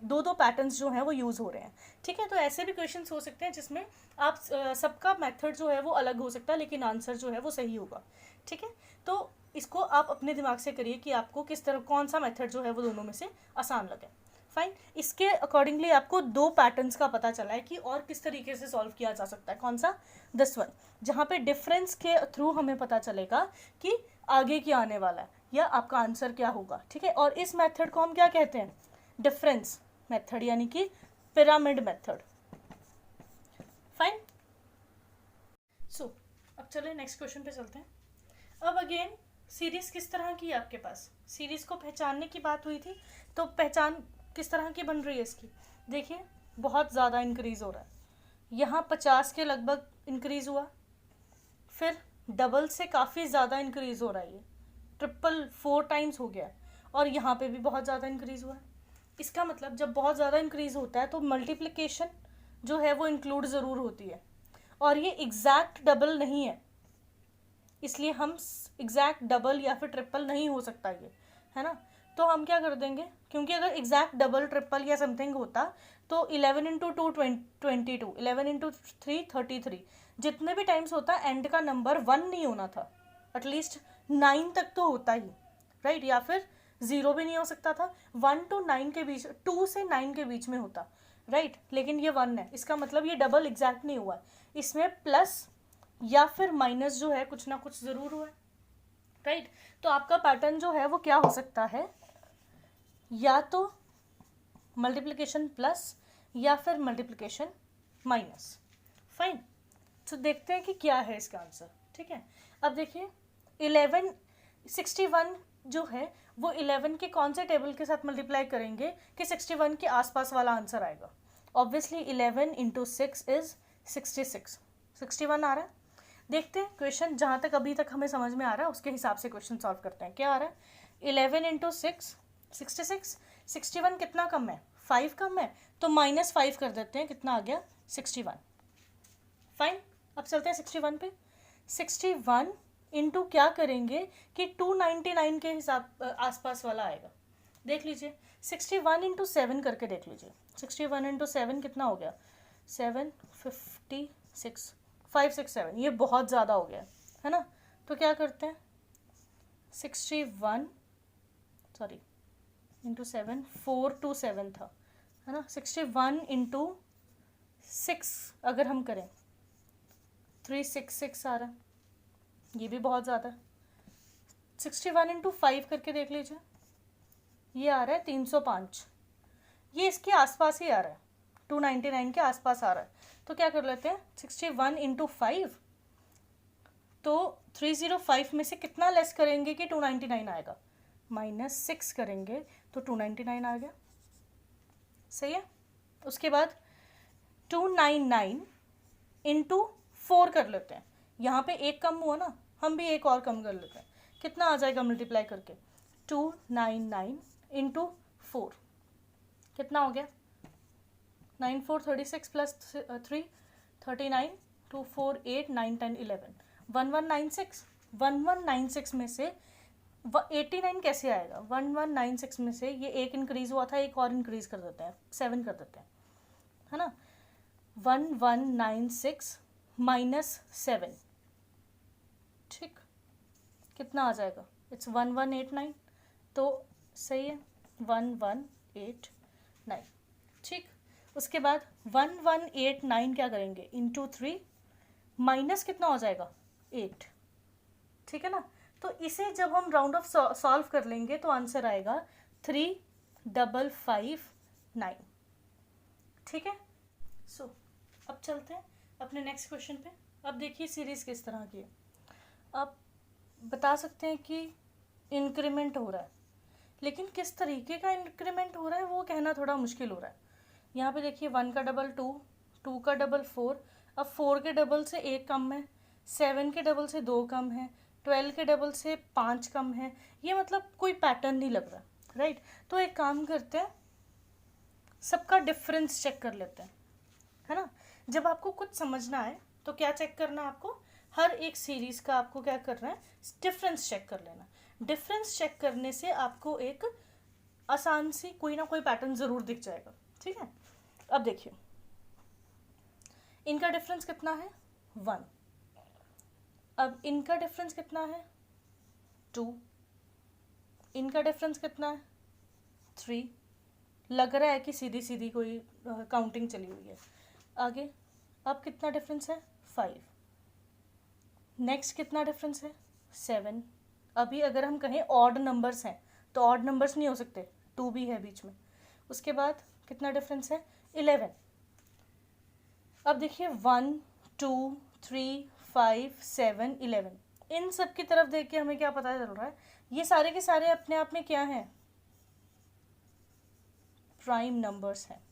दो पैटर्न्स जो हैं वो यूज़ हो रहे हैं, ठीक है? तो ऐसे भी क्वेश्चंस हो सकते हैं जिसमें आप सबका मेथड जो है वो अलग हो सकता है, लेकिन आंसर जो है वो सही होगा, ठीक है? तो इसको आप अपने दिमाग से करिए कि आपको किस तरह कौन सा मेथड जो है वो दोनों में से आसान लगे। फाइन। इसके अकॉर्डिंगली आपको 2 पैटर्न्स का पता चला है कि और किस तरीके से सॉल्व किया जा सकता है। कौन सा? दिस वन, जहाँ पे डिफरेंस के थ्रू हमें पता चलेगा कि आगे क्या आने वाला है या आपका आंसर क्या होगा, ठीक है? और इस मेथड को हम क्या कहते हैं? डिफरेंस मेथड, यानी कि पिरामिड मेथड। फाइन। सो अब चलिए नेक्स्ट क्वेश्चन पे चलते हैं। अब अगेन सीरीज किस तरह की है आपके पास? सीरीज को पहचानने की बात हुई थी, तो पहचान किस तरह की बन रही है इसकी? देखिए बहुत ज़्यादा इंक्रीज हो रहा है, यहाँ 50 के लगभग इंक्रीज हुआ, फिर डबल से काफ़ी ज़्यादा इंक्रीज हो रहा है, ये ट्रिपल 4 टाइम्स हो गया, और यहाँ पे भी बहुत ज़्यादा इंक्रीज हुआ है। इसका मतलब जब बहुत ज़्यादा इंक्रीज होता है तो मल्टीप्लिकेशन जो है वो इंक्लूड ज़रूर होती है, और ये एग्जैक्ट डबल नहीं है, इसलिए हम एग्जैक्ट डबल या फिर ट्रिपल नहीं हो सकता ये, है ना? तो हम क्या कर देंगे, क्योंकि अगर एग्जैक्ट डबल ट्रिपल या समथिंग होता तो 11 इंटू 2 22, 11 इंटू 3 33, जितने भी टाइम्स होता एंड का नंबर 1 नहीं होना था, एटलीस्ट 9 तक तो होता ही, राइट? या फिर 0 भी नहीं हो सकता था, 1 to 9 के बीच, 2 से 9 के बीच में होता, राइट? लेकिन ये 1 है, इसका मतलब ये डबल एग्जैक्ट नहीं हुआ, इसमें प्लस या फिर माइनस जो है कुछ ना कुछ ज़रूर हुआ है, राइट? तो आपका पैटर्न जो है वो क्या हो सकता है? या तो मल्टीप्लिकेशन प्लस या फिर मल्टीप्लिकेशन माइनस। फाइन। तो देखते हैं कि क्या है इसका आंसर, ठीक है? अब देखिए 61 जो है वो 11 के कौन से टेबल के साथ मल्टीप्लाई करेंगे कि 61 के आसपास वाला आंसर आएगा? ऑब्वियसली 11 इंटू 6 इज 66, 61 आ रहा है। देखते हैं क्वेश्चन, जहाँ तक अभी तक हमें समझ में आ रहा है उसके हिसाब से क्वेश्चन सॉल्व करते हैं। क्या आ रहा है? 11 इंटू 6 66। 61 कितना कम है? 5 कम है, तो -5 कर देते हैं। कितना आ गया? 61। फाइन, अब चलते हैं 61 पे। 61 इंटू क्या करेंगे कि 299 के हिसाब आसपास वाला आएगा। देख लीजिए 61 इंटू 7 करके देख लीजिए। 61 इंटू 7 कितना हो गया? 756 567। ये बहुत ज़्यादा हो गया है ना, तो क्या करते हैं 61 सॉरी इंटू 7 427 था है ना। 61 इंटू 6 अगर हम करें 366 आ रहा है, ये भी बहुत ज़्यादा है। 61 इंटू 5 करके देख लीजिए, ये आ रहा है 305। ये इसके आसपास ही आ रहा है, 299 के आसपास आ रहा है। तो क्या कर लेते हैं 61 इंटू 5, तो 305 में से कितना लेस करेंगे कि 299 आएगा? -6 करेंगे तो 299 आ गया। सही है। उसके बाद 299 इंटू 4 कर लेते हैं। यहाँ पे एक कम हुआ ना, हम भी एक और कम कर लेते हैं। कितना आ जाएगा मल्टीप्लाई करके? 299 इंटू 4 कितना हो गया? 9 4 36 प्लस 3 39 2 4 8 9 10 11 1196। 1196 में से 89 कैसे आएगा? 1196 में से ये एक इंक्रीज हुआ था, एक और इंक्रीज कर देते हैं, 7 कर देते हैं है ना। 1196 -7, ठीक, कितना आ जाएगा? इट्स 1189। तो सही है 1189, ठीक। उसके बाद 1189 क्या करेंगे? इंटू 3 माइनस कितना हो जाएगा? 8, ठीक है ना। तो इसे जब हम राउंड ऑफ सॉल्व कर लेंगे तो आंसर आएगा 3559, ठीक है। सो अब चलते हैं अपने नेक्स्ट क्वेश्चन पे। अब देखिए सीरीज किस तरह की है। अब बता सकते हैं कि इंक्रीमेंट हो रहा है, लेकिन किस तरीके का इंक्रीमेंट हो रहा है वो कहना थोड़ा मुश्किल हो रहा है। यहाँ पे देखिए 1 का डबल 2, 2 का डबल 4, अब 4 के डबल से 1 कम है, 7 के डबल से 2 कम है, 12 के डबल से 5 कम है। ये मतलब कोई पैटर्न नहीं लग रहा, राइट। तो एक काम करते हैं, सबका डिफरेंस चेक कर लेते हैं, है ना। जब आपको कुछ समझना है तो क्या चेक करना है आपको? हर एक सीरीज का आपको क्या करना है? डिफरेंस चेक कर लेना। डिफरेंस चेक करने से आपको एक आसान सी कोई ना कोई पैटर्न ज़रूर दिख जाएगा, ठीक है। अब देखिए इनका डिफरेंस कितना है? 1। अब इनका डिफरेंस कितना है? 2। इनका डिफरेंस कितना है? 3। लग रहा है कि सीधी सीधी कोई काउंटिंग चली हुई है। आगे अब कितना डिफरेंस है? 5। नेक्स्ट कितना डिफरेंस है? 7। अभी अगर हम कहें ऑड नंबर्स हैं तो ऑड नंबर्स नहीं हो सकते, 2 भी है बीच में। उसके बाद कितना डिफरेंस है? 11। अब देखिए 1 2 3 5 7 11, इन सब की तरफ देख के हमें क्या पता चल रहा है? ये सारे के सारे अपने आप में क्या हैं? प्राइम नंबर्स हैं,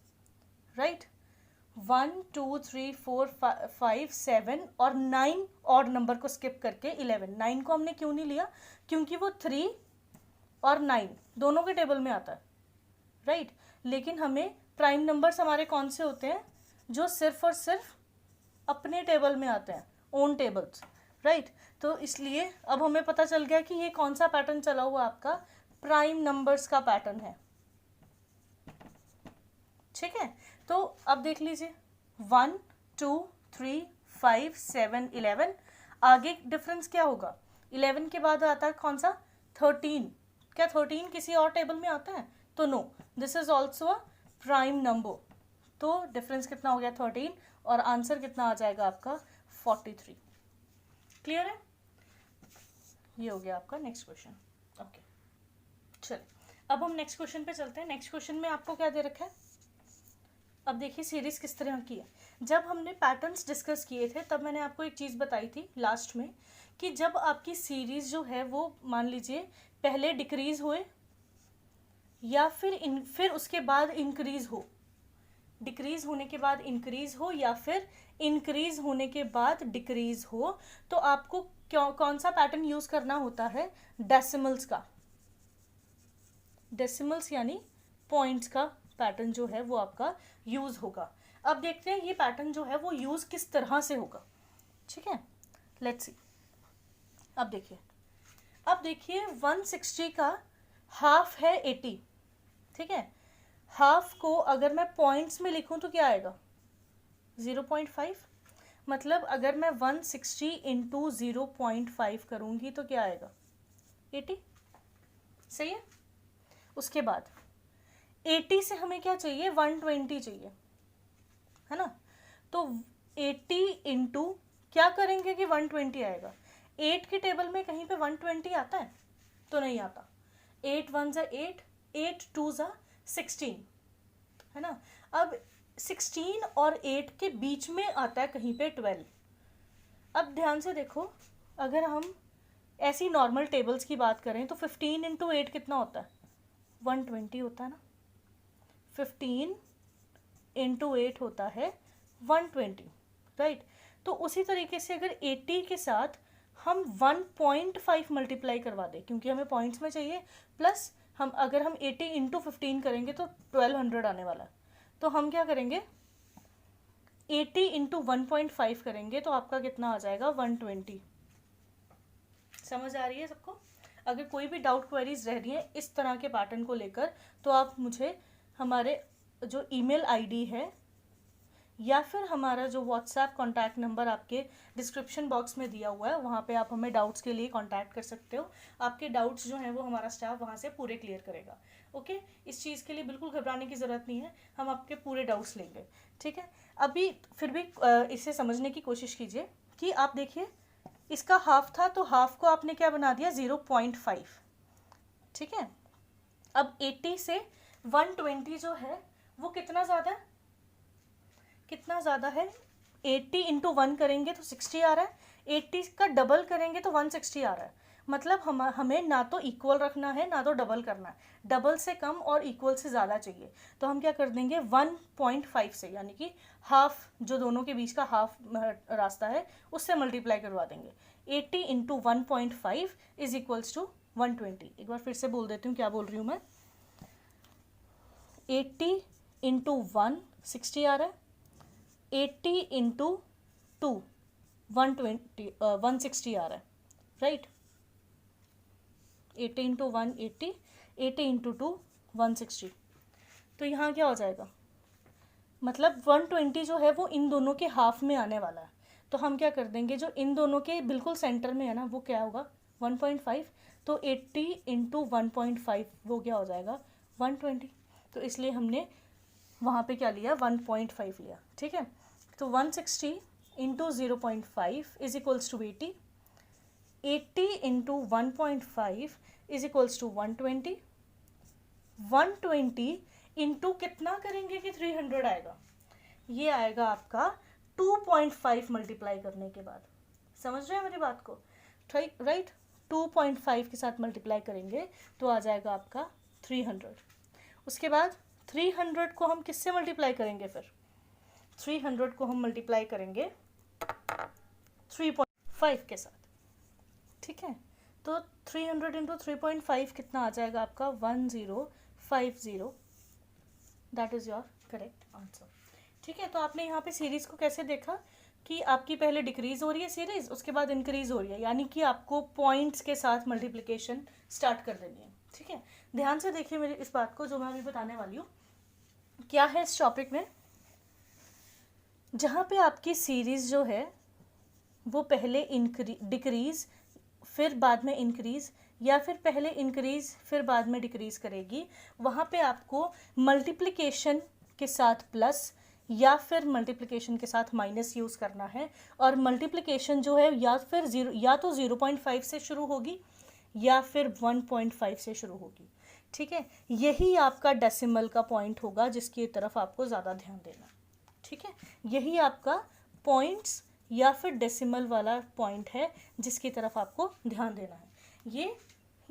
राइट। 1 2 3 4 5 7 और 9 ऑड नंबर को स्किप करके 11। 9 को हमने क्यों नहीं लिया? क्योंकि वो 3 और 9 दोनों के टेबल में आता है, राइट। लेकिन हमें प्राइम नंबर्स हमारे कौन से होते हैं? जो सिर्फ और सिर्फ अपने टेबल में आते हैं, ओन टेबल्स, राइट। तो इसलिए अब हमें पता चल गया कि ये कौन सा पैटर्न चला हुआ आपका? प्राइम नंबर्स का पैटर्न है, ठीक है। तो अब देख लीजिए 1 2 3 5 7 11, आगे डिफरेंस क्या होगा? 11 के बाद आता है कौन सा? 13। क्या 13 किसी और टेबल में आता है? तो no, this is also a prime number. तो डिफरेंस कितना हो गया? 13, और आंसर कितना आ जाएगा आपका? 43। क्लियर है? ये हो गया आपका नेक्स्ट क्वेश्चन। ओके, चलिए अब हम नेक्स्ट क्वेश्चन पे चलते हैं। नेक्स्ट क्वेश्चन में आपको क्या दे रखा है? अब देखिए सीरीज किस तरह की है। जब हमने पैटर्न्स डिस्कस किए थे तब मैंने आपको एक चीज़ बताई थी लास्ट में, कि जब आपकी सीरीज जो है वो मान लीजिए पहले डिक्रीज हुए या फिर उसके बाद इंक्रीज हो, डिक्रीज होने के बाद इंक्रीज हो या फिर इंक्रीज होने के बाद डिक्रीज हो, तो आपको कौन सा पैटर्न यूज करना होता है? डेसिमल्स का। डेसिमल्स यानी पॉइंट्स का पैटर्न जो है वो आपका यूज होगा। अब देखते हैं ये पैटर्न जो है वो यूज किस तरह से होगा। ठीक है, लेट्स सी। अब देखिए 160 का हाफ है 80। ठीक है, हाफ को अगर मैं पॉइंट्स में लिखूं तो क्या आएगा? 0.5। मतलब अगर मैं 160 इंटू 0.5 करूंगी तो क्या आएगा? 80। सही है। उसके बाद 80 से हमें क्या चाहिए? 120 चाहिए, है ना। तो 80 इंटू क्या करेंगे कि 120 आएगा? 8 की टेबल में कहीं पे 120 आता है? तो नहीं आता। 8 1 ज़ा 8, 8 2 ज़ा 16, है ना। अब 16 और 8 के बीच में आता है कहीं पे 12। अब ध्यान से देखो, अगर हम ऐसी नॉर्मल टेबल्स की बात करें तो 15 इंटू 8 कितना होता है? 120 होता है ना। 15 इंटू 8 होता है 120, राइट। तो उसी तरीके से अगर 80 के साथ हम 1.5 मल्टीप्लाई करवा दें, क्योंकि हमें पॉइंट्स में चाहिए, प्लस अगर हम 80 इंटू 15 करेंगे तो 1200 आने वाला है। तो हम क्या करेंगे? 80 इंटू 1.5 करेंगे तो आपका कितना आ जाएगा? 120। समझ आ रही है सबको? अगर कोई भी डाउट क्वेरीज रह रही है इस तरह के पैटर्न को लेकर तो आप मुझे हमारे जो ईमेल आईडी है या फिर हमारा जो व्हाट्सएप कॉन्टैक्ट नंबर आपके डिस्क्रिप्शन बॉक्स में दिया हुआ है वहाँ पे आप हमें डाउट्स के लिए कॉन्टैक्ट कर सकते हो। आपके डाउट्स जो हैं वो हमारा स्टाफ वहाँ से पूरे क्लियर करेगा। ओके, इस चीज़ के लिए बिल्कुल घबराने की ज़रूरत नहीं है, हम आपके पूरे डाउट्स लेंगे। ठीक है, अभी फिर भी इसे समझने की कोशिश कीजिए कि आप देखिए इसका हाफ था तो हाफ को आपने क्या बना दिया? 0.5। ठीक है, अब 80 से 120 जो है वो कितना ज़्यादा है? कितना ज़्यादा है? 80 इंटू 1 करेंगे तो 60 आ रहा है, 80 का डबल करेंगे तो 160 आ रहा है। मतलब हमें ना तो इक्वल रखना है ना तो डबल करना है, डबल से कम और इक्वल से ज़्यादा चाहिए। तो हम क्या कर देंगे? 1.5 से, यानी कि हाफ जो दोनों के बीच का हाफ रास्ता है उससे मल्टीप्लाई करवा देंगे। 80 इंटू 1.5 इज इक्वल्स टू 120। एक बार फिर से बोल देती हूँ क्या बोल रही हूँ मैं। 80 इंटू 1 60 आ रहा है, 80 इंटू 2 120 160 आ रहा है, राइट। 80 into 1 80, 80 into 2 160। तो यहाँ क्या हो जाएगा? मतलब 120 जो है वो इन दोनों के हाफ में आने वाला है। तो हम क्या कर देंगे? जो इन दोनों के बिल्कुल सेंटर में है ना वो क्या होगा? 1.5। तो 80 इंटू 1.5 वो क्या हो जाएगा? 120। तो इसलिए हमने वहाँ पे क्या लिया? 1.5 लिया। ठीक है, तो 160 into 0.5 is equals to 80, 80 into 1.5 is equals to 120, 120 into कितना करेंगे कि 300 आएगा? ये आएगा आपका 2.5 मल्टीप्लाई करने के बाद। समझ रहे हैं मेरी बात को? राइट, 2.5 के साथ मल्टीप्लाई करेंगे तो आ जाएगा आपका 300। उसके बाद 300 को हम किससे मल्टीप्लाई करेंगे? फिर 300 को हम मल्टीप्लाई करेंगे 3.5 के साथ। ठीक है, तो 300 इंटू 3.5 कितना आ जाएगा आपका? 1050। That is your correct answer. ठीक है, तो आपने यहाँ पे सीरीज़ को कैसे देखा कि आपकी पहले डिक्रीज हो रही है सीरीज़, उसके बाद इंक्रीज हो रही है, यानी कि आपको पॉइंट्स के साथ मल्टीप्लिकेशन स्टार्ट कर देनी है। ठीक है, ध्यान से देखिए मेरी इस बात को जो मैं अभी बताने वाली हूँ। क्या है इस टॉपिक में? जहाँ पे आपकी सीरीज़ जो है वो पहले डिक्रीज फिर बाद में इंक्रीज, या फिर पहले इंक्रीज फिर बाद में डिक्रीज करेगी, वहाँ पे आपको मल्टीप्लिकेशन के साथ प्लस या फिर मल्टीप्लिकेशन के साथ माइनस यूज़ करना है। और मल्टीप्लिकेशन जो है या तो 0.5 से शुरू होगी या फिर 1.5 से शुरू होगी। ठीक है, यही आपका डेसिमल का पॉइंट होगा जिसकी तरफ आपको ज़्यादा ध्यान देना। ठीक है, यही आपका पॉइंट्स या फिर डेसिमल वाला पॉइंट है जिसकी तरफ आपको ध्यान देना है। ये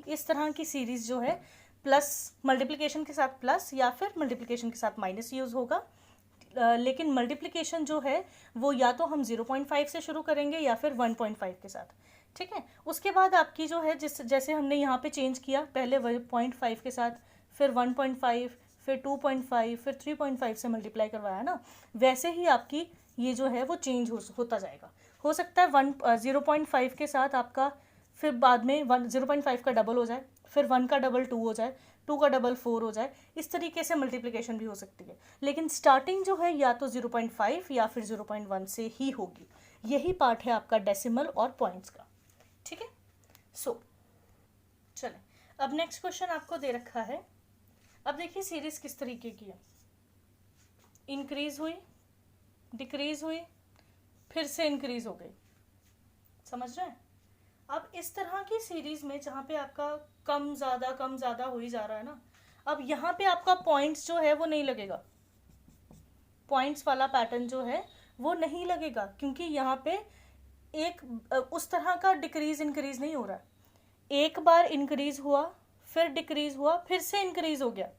इस तरह की सीरीज़ जो है प्लस मल्टीप्लिकेशन के साथ प्लस या फिर मल्टीप्लिकेशन के साथ माइनस यूज़ होगा। लेकिन मल्टीप्लिकेशन जो है वो या तो हम 0.5 से शुरू करेंगे या फिर 1.5 के साथ, ठीक है। उसके बाद आपकी जो है जैसे हमने यहाँ पे चेंज किया, पहले 0.5 के साथ, फिर 1.5, फिर 2.5, फिर 3.5 से मल्टीप्लाई करवाया ना, वैसे ही आपकी ये जो है वो चेंज होता जाएगा। हो सकता है 0.5 के साथ आपका फिर बाद में 0.5 का डबल हो जाए, फिर 1 का डबल 2 हो जाए, 2 का डबल 4 हो जाए, इस तरीके से मल्टीप्लिकेशन भी हो सकती है। लेकिन स्टार्टिंग जो है या तो 0.5 या फिर 0.1 से ही होगी। यही पार्ट है आपका डेसिमल और पॉइंट्स का, ठीक है। चलें, अब नेक्स्ट क्वेश्चन आपको दे रखा है। अब देखिए सीरीज किस तरीके की है, इंक्रीज हुई, डिक्रीज हुई, फिर से इंक्रीज हो गई, समझ रहे हैं। अब इस तरह की सीरीज में जहाँ पे आपका कम ज़्यादा हो ही जा रहा है ना, अब यहाँ पे आपका पॉइंट्स जो है वो नहीं लगेगा, पॉइंट्स वाला पैटर्न जो है वो नहीं लगेगा, क्योंकि यहाँ पे एक उस तरह का डिक्रीज इंक्रीज नहीं हो रहा है। एक बार इंक्रीज हुआ, फिर डिक्रीज हुआ, फिर से इंक्रीज हो गया।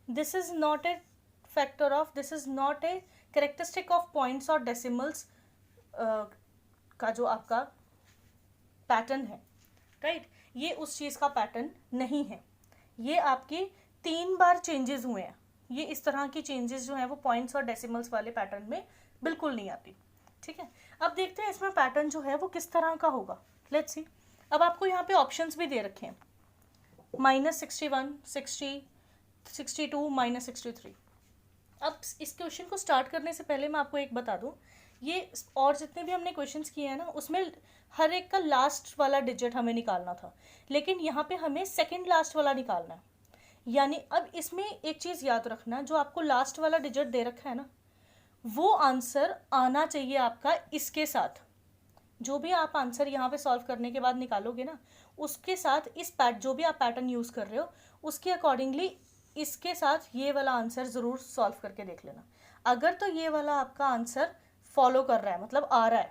This is not a factor of, this is not a characteristic of points और डेसिमल्स का जो आपका पैटर्न है, राइट, ये उस चीज़ का पैटर्न नहीं है। ये आपकी 3 बार चेंजेस हुए हैं। ये इस तरह की चेंजेस जो हैं वो पॉइंट्स और डेसिमल्स वाले पैटर्न में बिल्कुल नहीं आती, ठीक है। अब देखते हैं इसमें पैटर्न जो है वो किस तरह का होगा, लेट्स सी। अब आपको यहाँ पे ऑप्शंस भी दे रखे हैं, -61, 60, 62, -63। अब इस क्वेश्चन को स्टार्ट करने से पहले मैं आपको एक बता दूं, ये और जितने भी हमने क्वेश्चंस किए हैं ना, उसमें हर एक का लास्ट वाला डिजिट हमें निकालना था, लेकिन यहाँ पे हमें सेकंड लास्ट वाला निकालना है। यानी अब इसमें एक चीज़ याद रखना, जो आपको लास्ट वाला डिजिट दे रखा है ना, वो आंसर आना चाहिए आपका इसके साथ। जो भी आप आंसर यहाँ पे सॉल्व करने के बाद निकालोगे ना, उसके साथ जो भी आप पैटर्न यूज़ कर रहे हो उसके अकॉर्डिंगली इसके साथ ये वाला आंसर ज़रूर सॉल्व करके देख लेना। अगर तो ये वाला आपका आंसर फॉलो कर रहा है, मतलब आ रहा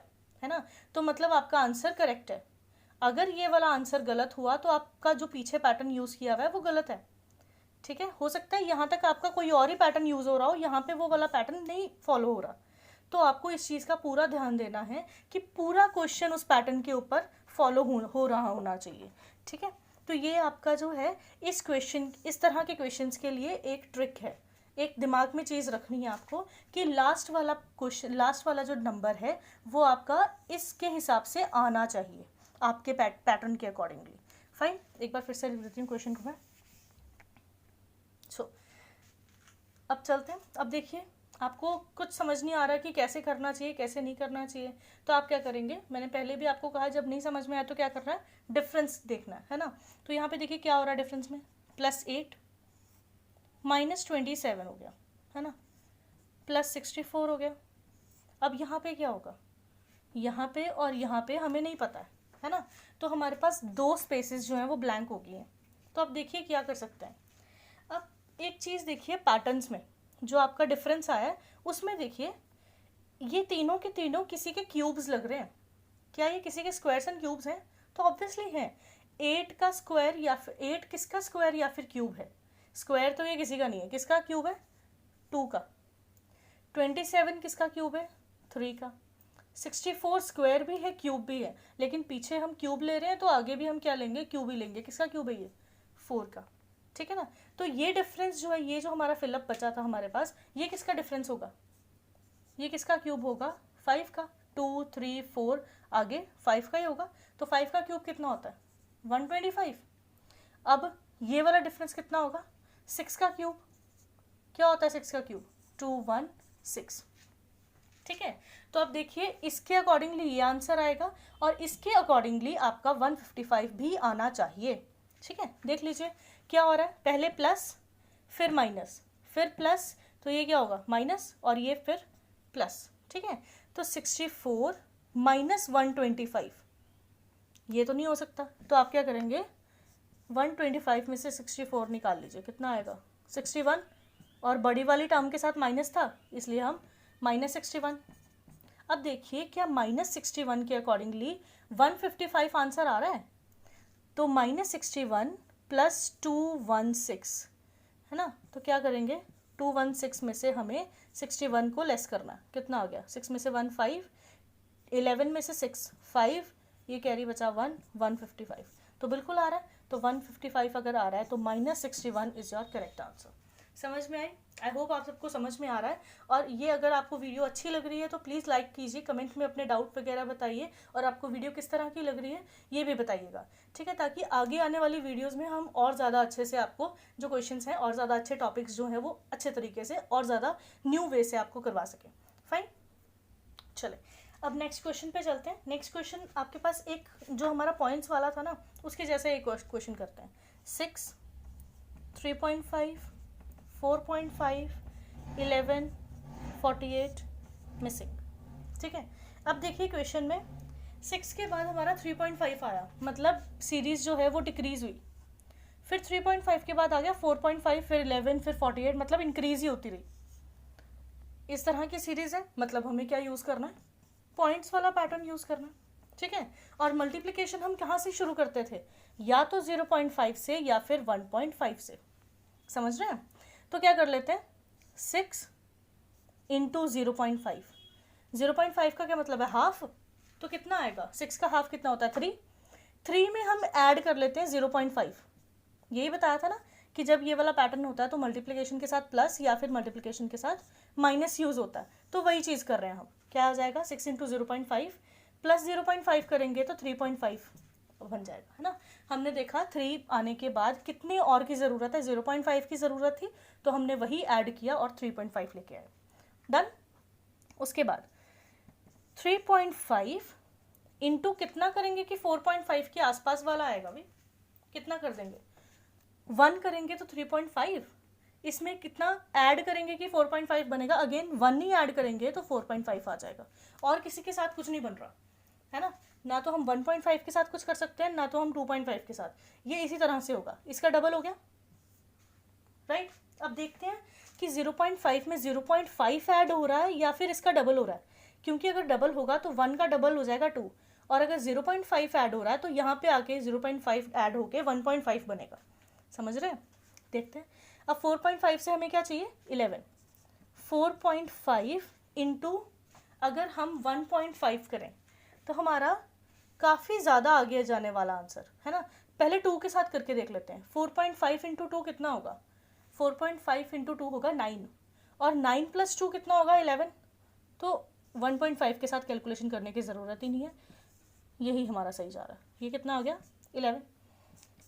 है ना, तो मतलब आपका आंसर करेक्ट है। अगर ये वाला आंसर गलत हुआ तो आपका जो पीछे पैटर्न यूज़ किया हुआ है वो गलत है, ठीक है। हो सकता है यहाँ तक आपका कोई और ही पैटर्न यूज़ हो रहा हो, यहाँ पे वो वाला पैटर्न नहीं फॉलो हो रहा। तो आपको इस चीज़ का पूरा ध्यान देना है कि पूरा क्वेश्चन उस पैटर्न के ऊपर फॉलो हो रहा होना चाहिए, ठीक है। तो ये आपका जो है इस तरह के क्वेश्चंस के लिए एक ट्रिक है। एक दिमाग में चीज़ रखनी है आपको कि लास्ट वाला जो नंबर है वो आपका इसके हिसाब से आना चाहिए, आपके पैटर्न के अकॉर्डिंगली। फाइन, एक बार फिर से लिख देती हूँ क्वेश्चन को मैं। अब चलते हैं। अब देखिए, आपको कुछ समझ नहीं आ रहा कि कैसे करना चाहिए, कैसे नहीं करना चाहिए, तो आप क्या करेंगे, मैंने पहले भी आपको कहा जब नहीं समझ में आया तो क्या करना है, डिफरेंस देखना है ना। तो यहाँ पे देखिए क्या हो रहा है डिफरेंस में, +8 -27 हो गया, है ना, +64 हो गया। अब यहाँ पे क्या होगा, यहाँ पे और यहाँ पे हमें नहीं पता है ना, तो हमारे पास 2 स्पेसेस जो हैं वो ब्लैंक हो गई हैं। तो अब देखिए क्या कर सकते हैं। अब एक चीज़ देखिए, पैटर्न्स में जो आपका डिफरेंस आया है उसमें देखिए ये तीनों के तीनों किसी के क्यूब्स लग रहे हैं। क्या ये किसी के स्क्वायर्स एंड क्यूब्स हैं? तो ऑब्वियसली हैं। 8 का स्क्वायर या फिर 8 किसका स्क्वायर या फिर क्यूब है? स्क्वायर तो ये किसी का नहीं है, किसका क्यूब है? 2 का। 27 किसका क्यूब है? 3 का। 64 स्क्वायर भी है, क्यूब भी है, लेकिन पीछे हम क्यूब ले रहे हैं तो आगे भी हम क्या लेंगे, क्यूब ही लेंगे। किसका क्यूब है ये? 4 का, ठीक है ना। तो ये डिफरेंस जो है, ये जो हमारा फिलअप बचा था हमारे पास, ये किसका डिफरेंस होगा? ये किसका क्यूब होगा? 5 का। 2, 3, 4 आगे 5 का ही होगा। तो 5 का क्यूब कितना होता है? 125। अब ये वाला डिफरेंस कितना होगा? 6 का क्यूब। क्या होता है 6 का क्यूब? 216, ठीक है। तो अब देखिए इसके अकॉर्डिंगली ये आंसर आएगा और इसके अकॉर्डिंगली आपका 155 भी आना चाहिए, ठीक है। देख लीजिए क्या हो रहा है, पहले प्लस फिर माइनस फिर प्लस, तो ये क्या होगा? माइनस और ये फिर प्लस, ठीक है। तो 64 - 125 ये तो नहीं हो सकता, तो आप क्या करेंगे, 125 में से 64 निकाल लीजिए, कितना आएगा? 61, और बड़ी वाली टर्म के साथ माइनस था इसलिए हम -61। अब देखिए क्या -61 के अकॉर्डिंगली 155 आंसर आ रहा है? तो -61 + 216 है ना, तो क्या करेंगे, 216 में से हमें 61 को लेस करना, कितना आ गया, 6 में से 1 5, 11 में से 6 5, ये कैरी बचा 1, 155, तो बिल्कुल आ रहा है। तो 155 अगर आ रहा है तो -61 इज योर करेक्ट आंसर। समझ में आई? आई होप आप सबको समझ में आ रहा है। और ये अगर आपको वीडियो अच्छी लग रही है तो प्लीज़ लाइक कीजिए, कमेंट में अपने डाउट वगैरह बताइए, और आपको वीडियो किस तरह की लग रही है ये भी बताइएगा, ठीक है, ताकि आगे आने वाली वीडियोज़ में हम और ज़्यादा अच्छे से आपको जो क्वेश्चंस हैं और ज़्यादा अच्छे टॉपिक्स जो हैं वो अच्छे तरीके से और ज़्यादा न्यू वे से आपको करवा सकें। फाइन, चले अब नेक्स्ट क्वेश्चन पे चलते हैं। नेक्स्ट क्वेश्चन आपके पास एक जो हमारा पॉइंट्स वाला था ना, उसके जैसे एक क्वेश्चन करते हैं। 6, 3.5, 4.5, 11, 48 मिसिंग, ठीक है। अब देखिए क्वेश्चन में 6 के बाद हमारा 3.5 आया, मतलब सीरीज जो है वो डिक्रीज हुई। फिर 3.5 के बाद आ गया 4.5, फिर 11, फिर 48, मतलब इंक्रीज ही होती रही। इस तरह की सीरीज है, मतलब हमें क्या यूज़ करना है, पॉइंट्स वाला पैटर्न यूज़ करना, ठीक है। और मल्टीप्लिकेशन हम कहाँ से शुरू करते थे, या तो 0.5 से या फिर 1.5 से, समझ रहे हैं। तो क्या कर लेते हैं, 6 इंटू 0.5, 0.5 का क्या मतलब है, हाफ, तो कितना आएगा, 6 का हाफ कितना होता है, 3, 3 में हम ऐड कर लेते हैं 0.5। यही बताया था ना कि जब ये वाला पैटर्न होता है तो मल्टीप्लिकेशन के साथ प्लस या फिर मल्टीप्लिकेशन के साथ माइनस यूज़ होता है, तो वही चीज़ कर रहे हैं हम। क्या आ जाएगा, 6 इंटू 0.5 प्लस 0.5 करेंगे तो 3.5 बन जाएगा, है ना। हमने देखा 3 आने के बाद कितने और की ज़रूरत है, 0.5 की ज़रूरत थी, तो हमने वही ऐड किया और 3.5 लेके आए, डन। उसके बाद 3.5 इंटू कितना करेंगे कि 4.5 के आसपास वाला आएगा भाई, कितना कर देंगे, 1 करेंगे तो 3.5, इसमें कितना ऐड करेंगे कि 4.5 बनेगा, अगेन 1 ही ऐड करेंगे तो 4.5 आ जाएगा, और किसी के साथ कुछ नहीं बन रहा है ना तो हम 1.5 के साथ कुछ कर सकते हैं, ना तो हम 2.5 के साथ, ये इसी तरह से होगा, इसका डबल हो गया, राइट। अब देखते हैं कि 0.5 में 0.5 ऐड हो रहा है या फिर इसका डबल हो रहा है, क्योंकि अगर डबल होगा तो 1 का डबल हो जाएगा 2, और अगर 0.5 ऐड हो रहा है तो यहाँ पे आके 0.5 ऐड होके 1.5 बनेगा, समझ रहे हैं। देखते हैं अब 4.5 से हमें क्या चाहिए, 11, 4.5 इंटू अगर हम 1.5 करें तो हमारा काफ़ी ज़्यादा आगे जाने वाला आंसर है ना। पहले 2 के साथ करके देख लेते हैं, 4.5 इंटू 2 कितना होगा, 4.5 इंटू 2 होगा 9, और 9 प्लस 2 कितना होगा, 11, तो 1.5 के साथ कैलकुलेशन करने की ज़रूरत ही नहीं है, यही हमारा सही जा रहा है। ये कितना आ गया, 11।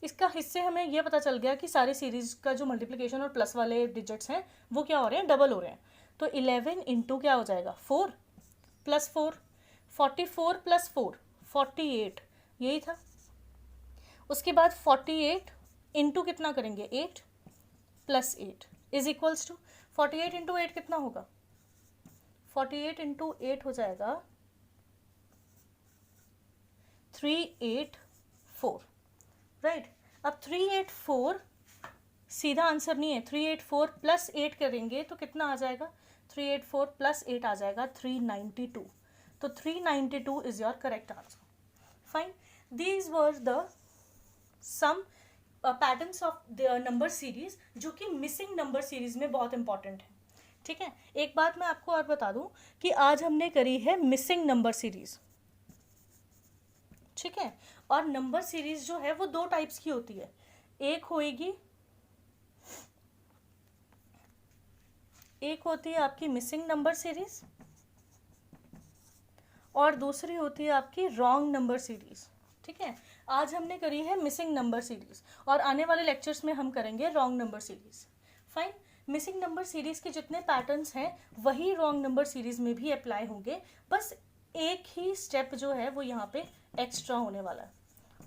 इसका हिस्से हमें यह पता चल गया कि सारी सीरीज का जो मल्टीप्लिकेशन और प्लस वाले डिजिट्स हैं वो क्या हो रहे हैं, डबल हो रहे हैं। तो 11 इंटू क्या हो जाएगा, 4 प्लस 4, 44 प्लस 4, 48, यही था। उसके बाद 48 इंटू कितना करेंगे, 8 plus 8 is equals to 48 into 8 कितना होगा, 48 इंटू 8 हो जाएगा 384, राइट। अब 384 सीधा आंसर नहीं है, 384 प्लस 8 करेंगे तो कितना आ जाएगा, 384 प्लस 8 आ जाएगा 392, तो 392 is your correct answer. Fine, these were the some patterns of the number series जो कि मिसिंग नंबर सीरीज में बहुत इंपॉर्टेंट है, ठीक है। एक बात मैं आपको और बता दूं कि आज हमने करी है मिसिंग नंबर सीरीज, ठीक है। और नंबर सीरीज जो है वो 2 टाइप्स की होती है, एक होती है आपकी मिसिंग नंबर सीरीज और दूसरी होती है आपकी रॉन्ग नंबर सीरीज, ठीक है। आज हमने करी है मिसिंग नंबर सीरीज और आने वाले लेक्चर्स में हम करेंगे wrong number series. Fine, missing number series के जितने पैटर्न्स हैं वही रॉन्ग नंबर सीरीज में भी अप्लाई होंगे, बस एक ही स्टेप जो है वो यहाँ पे एक्स्ट्रा होने वाला है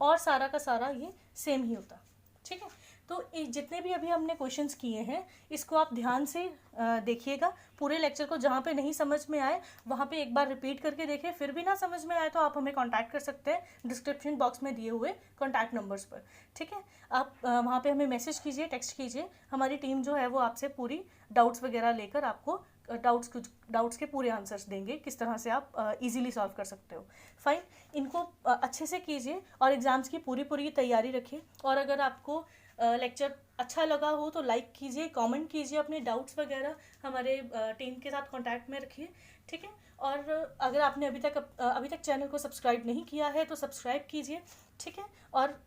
और सारा का सारा ये सेम ही होता, ठीक है। तो जितने भी अभी हमने क्वेश्चंस किए हैं इसको आप ध्यान से देखिएगा, पूरे लेक्चर को जहाँ पे नहीं समझ में आए वहाँ पे एक बार रिपीट करके देखें, फिर भी ना समझ में आए तो आप हमें कांटेक्ट कर सकते हैं डिस्क्रिप्शन बॉक्स में दिए हुए कांटेक्ट नंबर्स पर, ठीक है। आप वहाँ पे हमें मैसेज कीजिए, टेक्स्ट कीजिए, हमारी टीम जो है वो आपसे पूरी डाउट्स वगैरह लेकर आपको डाउट्स के पूरे आंसर्स देंगे, किस तरह से आप इजीली सॉल्व कर सकते हो। फाइन, इनको अच्छे से कीजिए और एग्ज़ाम्स की पूरी तैयारी रखिए, और अगर आपको लेक्चर अच्छा लगा हो तो लाइक कीजिए, कमेंट कीजिए, अपने डाउट्स वगैरह हमारे टीम के साथ कांटेक्ट में रखिए, ठीक है। और अगर आपने अभी तक चैनल को सब्सक्राइब नहीं किया है तो सब्सक्राइब कीजिए, ठीक है। और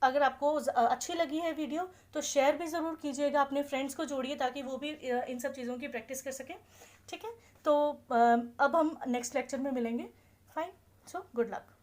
अगर आपको अच्छी लगी है वीडियो तो शेयर भी ज़रूर कीजिएगा, अपने फ्रेंड्स को जोड़िए ताकि वो भी इन सब चीज़ों की प्रैक्टिस कर सकें, ठीक है। तो अब हम नेक्स्ट लेक्चर में मिलेंगे। Fine, so good luck.